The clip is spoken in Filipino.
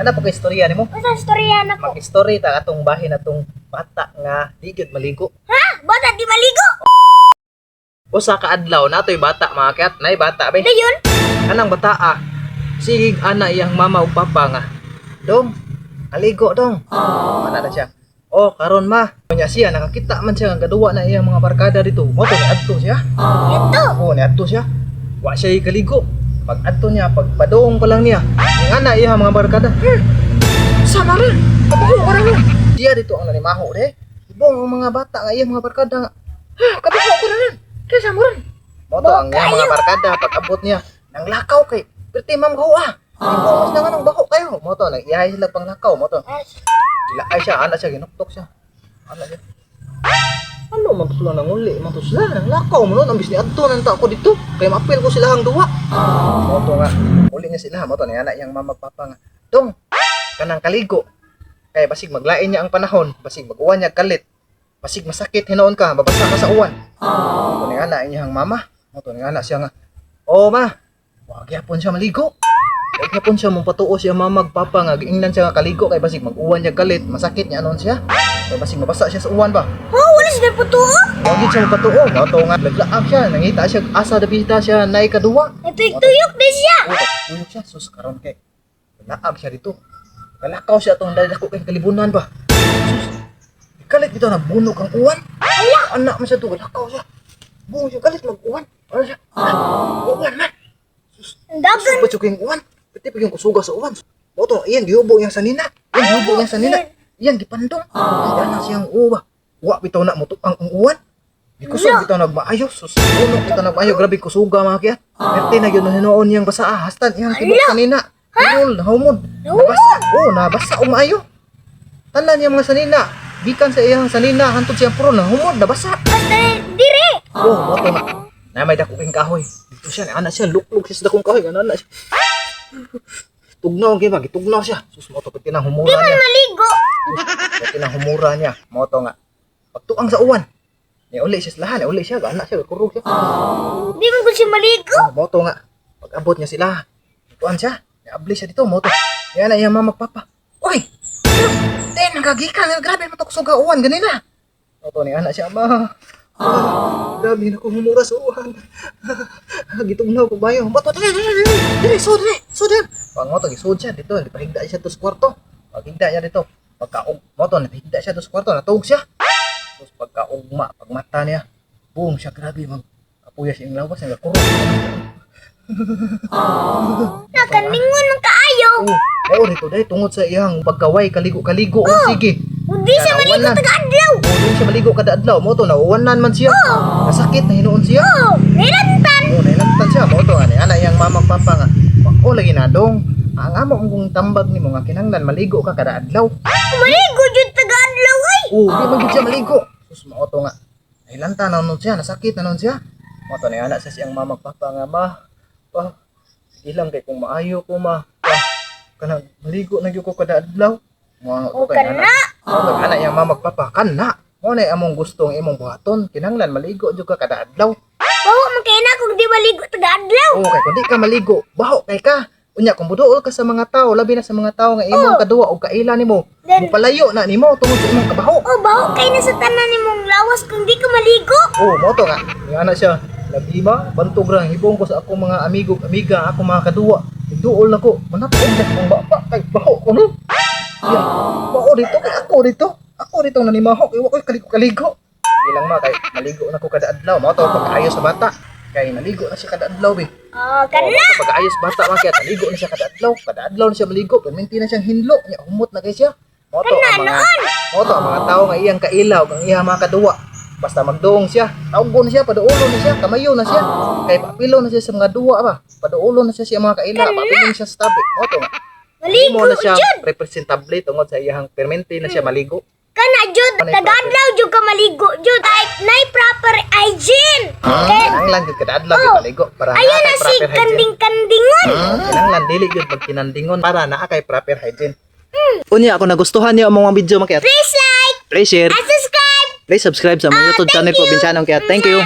Ano po kay istorya nimo? Usa istorya na ko. Mag-story ta atong bahin atong bata nga di gyud maligo. Ha? Bata di maligo? Usa ka adlaw natoy bata mga kat, nay bata be. Dayon? Anang bata sigig ana iyang mama ug papa nga. Dong, aligo dong. Mana na siya. Oh, karon ma. Nya siya nakakita man siya nga gaduwa na iyang mga barkada dito. Mo to ni adto siya. Ito. Oh, ni adto siya. Wa siya kaligo. Pag adto niya, pagpadong pa lang niya. Yung ana iyang mga barkada. Sama rin. Kabaho ka rin. Diya dito ang nanimaho de. Ibong ang mga bata nga iyang mga barkada nga. Kabaho ko na rin. Kaya sa mo rin. Mo to ang iyang mga barkada pag abot niya. Nang lakaw kay. Perti ma'am gawa. Ibong mas na nga nang baho kayo. Mo to, nag-iyahay sila pang lakaw. Mo to. Ay siya, anak siya, ginuktok siya. Anak siya. Ano man to sila nanguli? Man to sila, nang lakaw mo nun. Ang bisni adto nang tako dito. Kaya mapil ko sila hang duwa. Mo to nga, uli niya sila. Mo to, ni anak yung mamagpapa nga. Dong, kanang kaligo. Kaya basig maglain niya ang panahon. Basig mag-uwan niya kalit. Basig masakit, hinoon ka, mabasa ka sa uwan. Mo to, ni anak yung mama. Mo to, ni anak siya nga. Oo ma, wag yapon siya maligo. Huwag na po siya mong patuo siya mamagpapa nga giingnan siya nga kaligo kay basig mag-uwan niya galit masakit niya anon siya kay basig mabasa siya sa uwan ba. Oh, wala siya putuo. Huwag siya magpatuo mato nga naglaag siya nangita siya asa dapita siya na ikaduwa. Tuyok din siya. Tuyok siya sus karon kay naglaag siya dito kalakaw siya itong dako kay kalibunan ba sus kalit dito nagbunog ang uwan anak man siya ito kalakaw siya buong siya galit mag-uwan ano siya uwan man Dagan. ba't yung uwan pati pag yung kusuga sa uwan. Moto, iyang gihubo yang sanina. Iyang gihubo yang sanina. Iyang gipandong. Ay, anak siyang uwa. Wa bitaw na moto ang uwan. Di kusog bitaw nagmaayo. Susuno bitaw nagmaayo. Grabe kusuga mga kaya. Perte na yun hinoon yang basa. Hastan iyang tibok sanina. Ayol, nahumod. Nabasa. Oh, nabasa umaayo. Tanan yung mga sanina. Gikan sa iyang sanina. Hantod siyang puro nahumod. Nabasa. Basta dire. Oh, moto nga. Na may dakuking kahoy. Dito siya. Anak siya. Lukluk siya sa dakong kahoy. Anak siya. Tugnaw kay ba gitugnaw siya sus mo to pati nang humura Di man niya maligo. pati nang humura niya mo to nga pagtuang sa uwan ni uli siya sa lahan uli siya anak siya kurog siya Di man gud siya maligo. mo to nga pag abot niya sila tuan siya niabli siya dito mo to yan na iyang mama magpapa oy nagagikan grabe mo to kusog ka uwan ganina mo to ni anak siya ma dami na kong humura sa uwan gitugnaw ko bayo bato dili so pangoto gisud siya dito gipahigda siya to sa kwarto paghigda niya dito pagkaug moto napahigda siya to sa kwarto natug siya tapos pagkaugma pagmata niya boom siya grabe mag kapuya siya ang lawas nga kurog Nakaningon man kaayo. oo dito dai tungod sa iyang pagkaway kaligo sige Hindi siya maligo taga-adlaw. hindi siya maligo kada adlaw mo to nauwanan man siya nasakit na hinuon siya Oh, nilantan. nailantan siya mo to ani ana iyang mamang papa nga o lagi na dong ang amo kung tambag nimo nga kinahanglan maligo ka kada adlaw Maligo jud taga-adlaw ay. di man gid siya maligo sus mo to nga nailantan na nun siya nasakit na nun siya mo to ni ana sa siyang mamang papa nga ma pa ilang kay kung maayo ko ma kanang maligo na gyud ko kada adlaw mo O kana. mo ana iyang mamang papa kana mo na among gustong imong buhaton kinahanglan maligo jud ka kada adlaw Bawa man kay na kung di maligo taga-adlaw. kay kung di ka maligo, baho kay ka. Unya kung buduol ka sa mga tao, labi na sa mga tao nga imong kaduwa o kaila nimo, mupalayo na nimo tungod sa imong kabaho. Oh, bawa kay na sa tanan nimong lawas kung di ka maligo. Mo to nga. Nga na siya. Naglima, bantog ra hibong ko sa akong mga amigo, amiga, akong mga kaduwa. Duol na ko. Manapon sa akong bapa kay baho ko no. Yan. Baho dito kay ako dito. Ako dito nanimaho kay wa koy kaligo. Sige lang ma kay maligo na ko kada adlaw. Mo to pagkaayos sa bata. Kay naligo na siya kada adlaw be. Oh, kana. Pag-ayos bata man kaya naligo na siya kada adlaw na siya maligo, perminti na siyang hinlo, nya humot na kay siya. Moto ang mga tao nga iyang kailaw, ang iyang mga kaduwa. Basta magdoong siya, tawgon siya, paduulo na siya, kamayo na siya. Kay papilo na siya sa mga duwa ba. Paduulo na siya sa mga kailaw, papilo na siya sa tabi. Moto nga. Maligo Mo na siya jud. representable tungod sa iyang perminti na siya maligo. Kana jud taga-adlaw jud ka maligo jud ay nay proper hygiene. Kinahanglan jud kada adlaw gyud maligo para Ayun na kay si proper hygiene. kanding-kandingon. Kinahanglan dili gyud magtinandingon para naa kay proper hygiene. Unya ako nagustuhan niyo ang mga video makiat. Please like Please share. and subscribe. Please subscribe sa mga YouTube channel ko Binsanong kaya. Thank you.